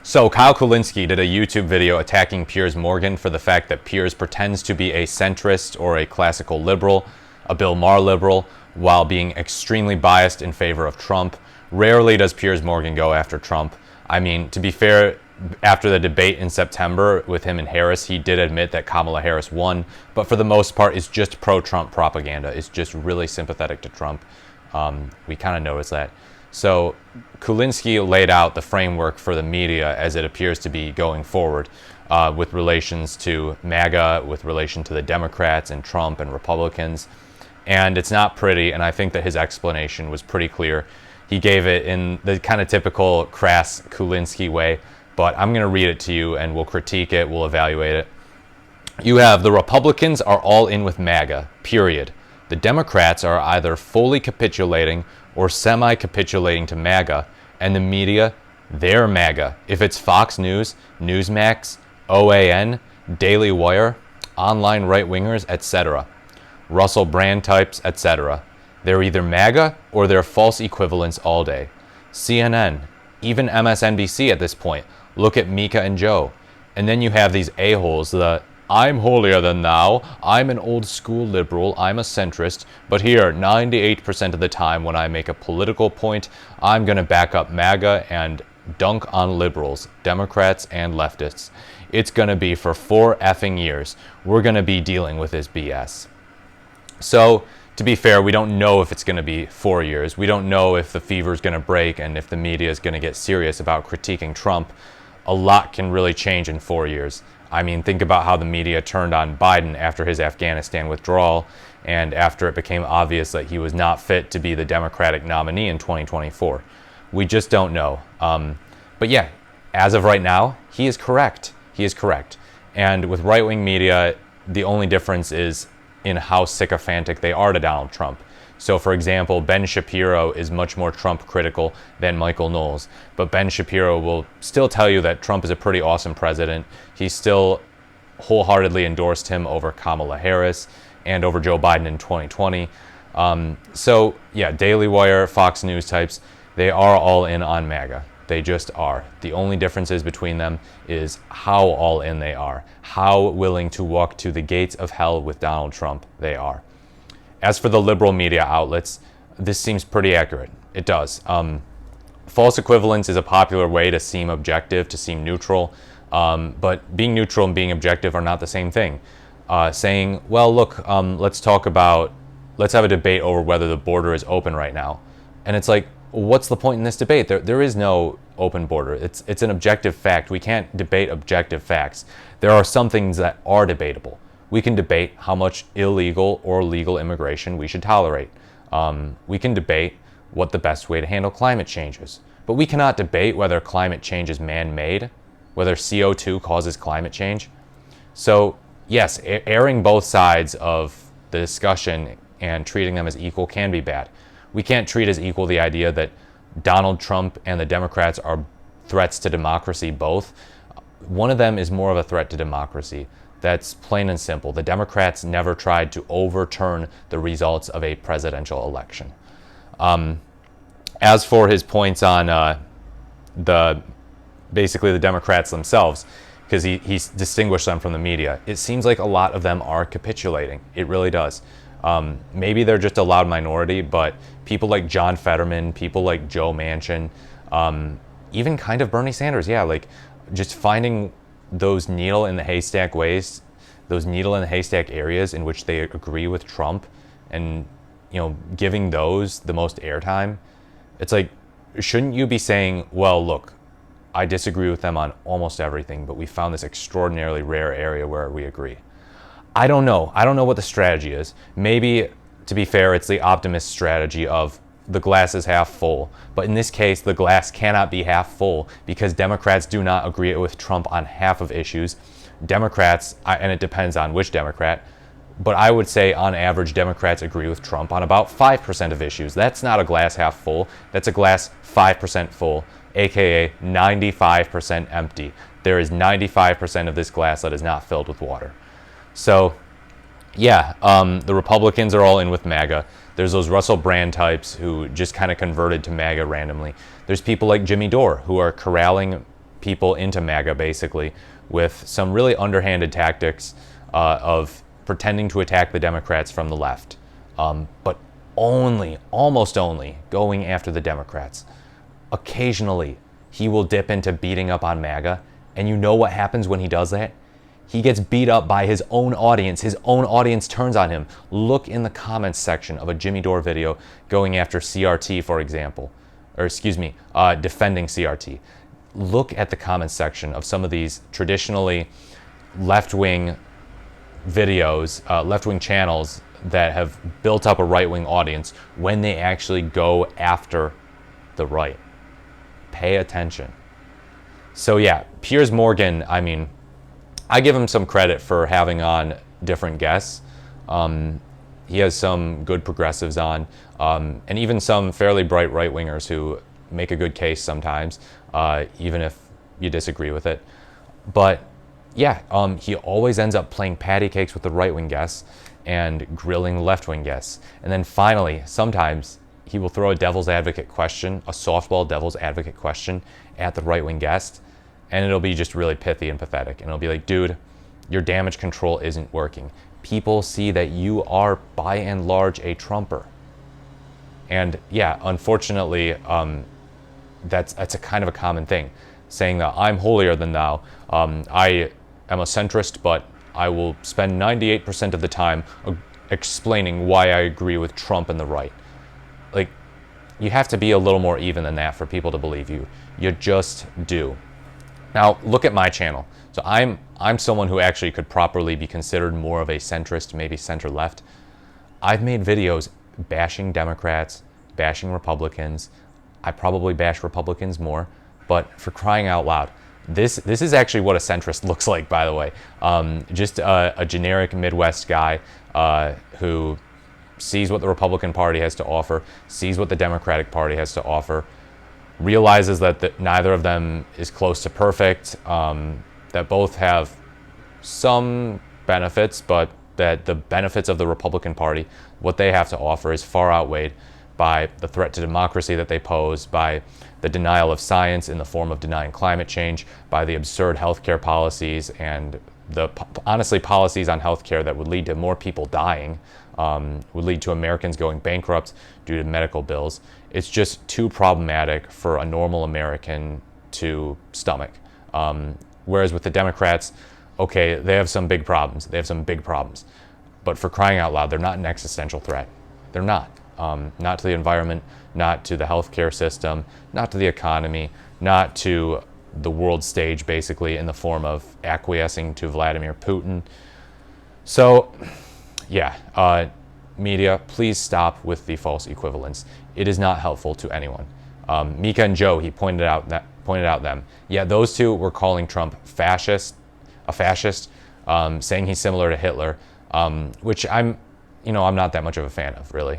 So Kyle Kulinski did a YouTube video attacking Piers Morgan for the fact that Piers pretends to be a centrist or a classical liberal, a Bill Maher liberal, while being extremely biased in favor of Trump. Rarely does Piers Morgan go after Trump. I mean, to be fair, after the debate in September with him and Harris, he did admit that Kamala Harris won, but for the most part, it's just pro-Trump propaganda. It's just really sympathetic to Trump. We kind of noticed that. So Kulinski laid out the framework for the media as it appears to be going forward with relations to MAGA, with relation to the Democrats and Trump and Republicans. And it's not pretty, and I think that his explanation was pretty clear. He gave it in the kind of typical crass Kulinski way, but I'm going to read it to you and we'll critique it, we'll evaluate it. You have the Republicans are all in with MAGA, period. The Democrats are either fully capitulating or semi-capitulating to MAGA, and the media, they're MAGA. If it's Fox News, Newsmax, OAN, Daily Wire, online right-wingers, etc., Russell Brand types, etc., they're either MAGA or they're false equivalents all day. CNN, even MSNBC at this point, look at Mika and Joe. And then you have these a-holes, the I'm holier than thou, I'm an old school liberal, I'm a centrist, but here, 98% of the time when I make a political point, I'm going to back up MAGA and dunk on liberals, Democrats, and leftists. It's going to be for 4 effing years. We're going to be dealing with this BS. So, to be fair, we don't know if it's going to be 4 years. We don't know if the fever is going to break and if the media is going to get serious about critiquing Trump. A lot can really change in 4 years. I mean, think about how the media turned on Biden after his Afghanistan withdrawal and after it became obvious that he was not fit to be the Democratic nominee in 2024. We just don't know. But yeah, as of right now, he is correct. He is correct. And with right-wing media, the only difference is in how sycophantic they are to Donald Trump. So, for example, Ben Shapiro is much more Trump critical than Michael Knowles. But Ben Shapiro will still tell you that Trump is a pretty awesome president. He still wholeheartedly endorsed him over Kamala Harris and over Joe Biden in 2020. So, yeah, Daily Wire, Fox News types, they are all in on MAGA. They just are. The only differences between them is how all in they are, how willing to walk to the gates of hell with Donald Trump they are. As for the liberal media outlets, this seems pretty accurate. It does. False equivalence is a popular way to seem objective, to seem neutral, but being neutral and being objective are not the same thing. Saying, well, look, let's have a debate over whether the border is open right now. And it's like, what's the point in this debate? There is no open border. It's an objective fact. We can't debate objective facts. There are some things that are debatable. We can debate how much illegal or legal immigration we should tolerate. We can debate what the best way to handle climate change is. But we cannot debate whether climate change is man-made, whether CO2 causes climate change. So, yes, airing both sides of the discussion and treating them as equal can be bad. We can't treat as equal the idea that Donald Trump and the Democrats are threats to democracy both. One of them is more of a threat to democracy. That's plain and simple. The Democrats never tried to overturn the results of a presidential election. As for his points on basically the Democrats themselves, because he distinguished them from the media, it seems like a lot of them are capitulating. It really does. Maybe they're just a loud minority, but people like John Fetterman, people like Joe Manchin, even kind of Bernie Sanders, yeah, like just finding those needle in the haystack ways, those needle in the haystack areas in which they agree with Trump and, giving those the most airtime. It's like, shouldn't you be saying, well, look, I disagree with them on almost everything, but we found this extraordinarily rare area where we agree. I don't know. I don't know what the strategy is. Maybe, to be fair, it's the optimist strategy of the glass is half full. But in this case, the glass cannot be half full because Democrats do not agree with Trump on half of issues. Democrats, and it depends on which Democrat, but I would say on average, Democrats agree with Trump on about 5% of issues. That's not a glass half full. That's a glass 5% full, aka 95% empty. There is 95% of this glass that is not filled with water. So, yeah, the Republicans are all in with MAGA. There's those Russell Brand types who just kind of converted to MAGA randomly. There's people like Jimmy Dore who are corralling people into MAGA, basically, with some really underhanded tactics of pretending to attack the Democrats from the left, but almost only going after the Democrats. Occasionally, he will dip into beating up on MAGA, and you know what happens when he does that? He gets beat up by his own audience. His own audience turns on him. Look in the comments section of a Jimmy Dore video going after CRT, for example, or excuse me, defending CRT. Look at the comments section of some of these traditionally left-wing videos, left-wing channels that have built up a right-wing audience when they actually go after the right. Pay attention. So yeah, Piers Morgan, I mean, I give him some credit for having on different guests. He has some good progressives on, and even some fairly bright right-wingers who make a good case sometimes, even if you disagree with it. But yeah, he always ends up playing patty cakes with the right-wing guests and grilling left-wing guests. And then finally, sometimes he will throw a devil's advocate question, a softball devil's advocate question at the right-wing guest, and it'll be just really pithy and pathetic. And it'll be like, dude, your damage control isn't working. People see that you are, by and large, a Trumper. And yeah, unfortunately, that's a kind of a common thing, saying that I'm holier than thou. I am a centrist, but I will spend 98% of the time explaining why I agree with Trump and the right. Like, you have to be a little more even than that for people to believe you. You just do. Now, look at my channel. So I'm someone who actually could properly be considered more of a centrist, maybe center-left. I've made videos bashing Democrats, bashing Republicans. I probably bash Republicans more, but for crying out loud, this is actually what a centrist looks like, by the way. Just a generic Midwest guy who sees what the Republican Party has to offer, sees what the Democratic Party has to offer, realizes that neither of them is close to perfect, that both have some benefits, but that the benefits of the Republican Party, what they have to offer, is far outweighed by the threat to democracy that they pose, by the denial of science in the form of denying climate change, by the absurd healthcare policies and the honestly policies on healthcare that would lead to more people dying, would lead to Americans going bankrupt due to medical bills. It's just too problematic for a normal American to stomach. Whereas with the Democrats, okay, they have some big problems. They have some big problems. But for crying out loud, they're not an existential threat. They're not. Not to the environment, not to the healthcare system, not to the economy, not to the world stage, basically, in the form of acquiescing to Vladimir Putin. So, yeah, media, please stop with the false equivalence. It is not helpful to anyone. Mika and Joe, he pointed out them. Yeah, those two were calling Trump a fascist, saying he's similar to Hitler, which I'm not that much of a fan of, really.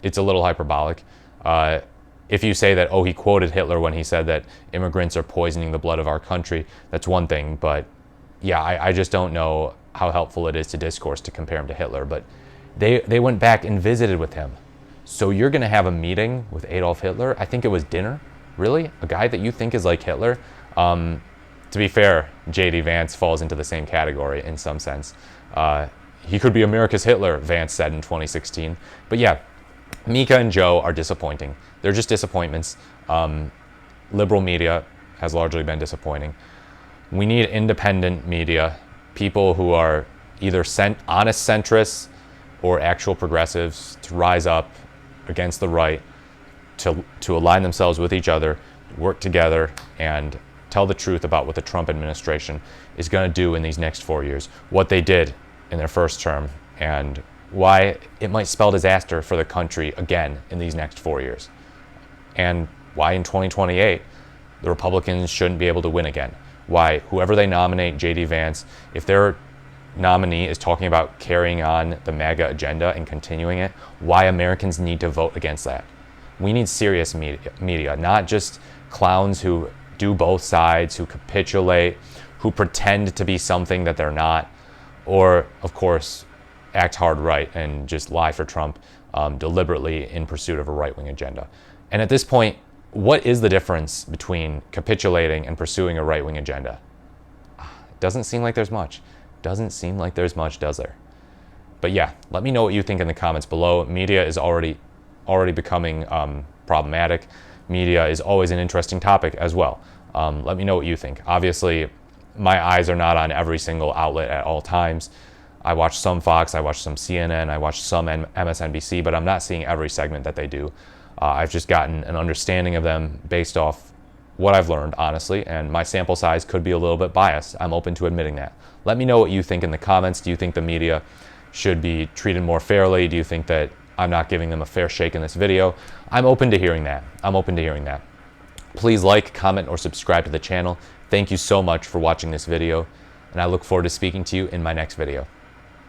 It's a little hyperbolic. If you say that, oh, he quoted Hitler when he said that immigrants are poisoning the blood of our country, that's one thing. But yeah, I just don't know how helpful it is to discourse to compare him to Hitler. But they went back and visited with him. So you're going to have a meeting with Adolf Hitler? I think it was dinner. Really? A guy that you think is like Hitler? To be fair, J.D. Vance falls into the same category in some sense. He could be America's Hitler, Vance said in 2016. But yeah, Mika and Joe are disappointing. They're just disappointments. Liberal media has largely been disappointing. We need independent media, people who are either honest centrists or actual progressives to rise up against the right, to align themselves with each other, work together, and tell the truth about what the Trump administration is going to do in these next 4 years, what they did in their first term, and why it might spell disaster for the country again in these next 4 years, and why in 2028 the Republicans shouldn't be able to win again, why whoever they nominate, J.D. Vance, if their nominee is talking about carrying on the MAGA agenda and continuing it, why Americans need to vote against that. We need serious media, not just clowns who do both sides, who capitulate, who pretend to be something that they're not, or, of course, act hard right and just lie for Trump deliberately in pursuit of a right-wing agenda. And at this point, What is the difference between capitulating and pursuing a right-wing agenda? It doesn't seem like there's much. Doesn't seem like there's much, does there? But yeah, let me know what you think in the comments below. Media is already becoming problematic. Media is always an interesting topic as well. Let me know what you think. Obviously, my eyes are not on every single outlet at all times. I watch some Fox, I watch some CNN, I watch some MSNBC, but I'm not seeing every segment that they do. I've just gotten an understanding of them based off what I've learned, honestly, and my sample size could be a little bit biased. I'm open to admitting that. Let me know what you think in the comments. Do you think the media should be treated more fairly? Do you think that I'm not giving them a fair shake in this video? I'm open to hearing that. I'm open to hearing that. Please like, comment, or subscribe to the channel. Thank you so much for watching this video, and I look forward to speaking to you in my next video.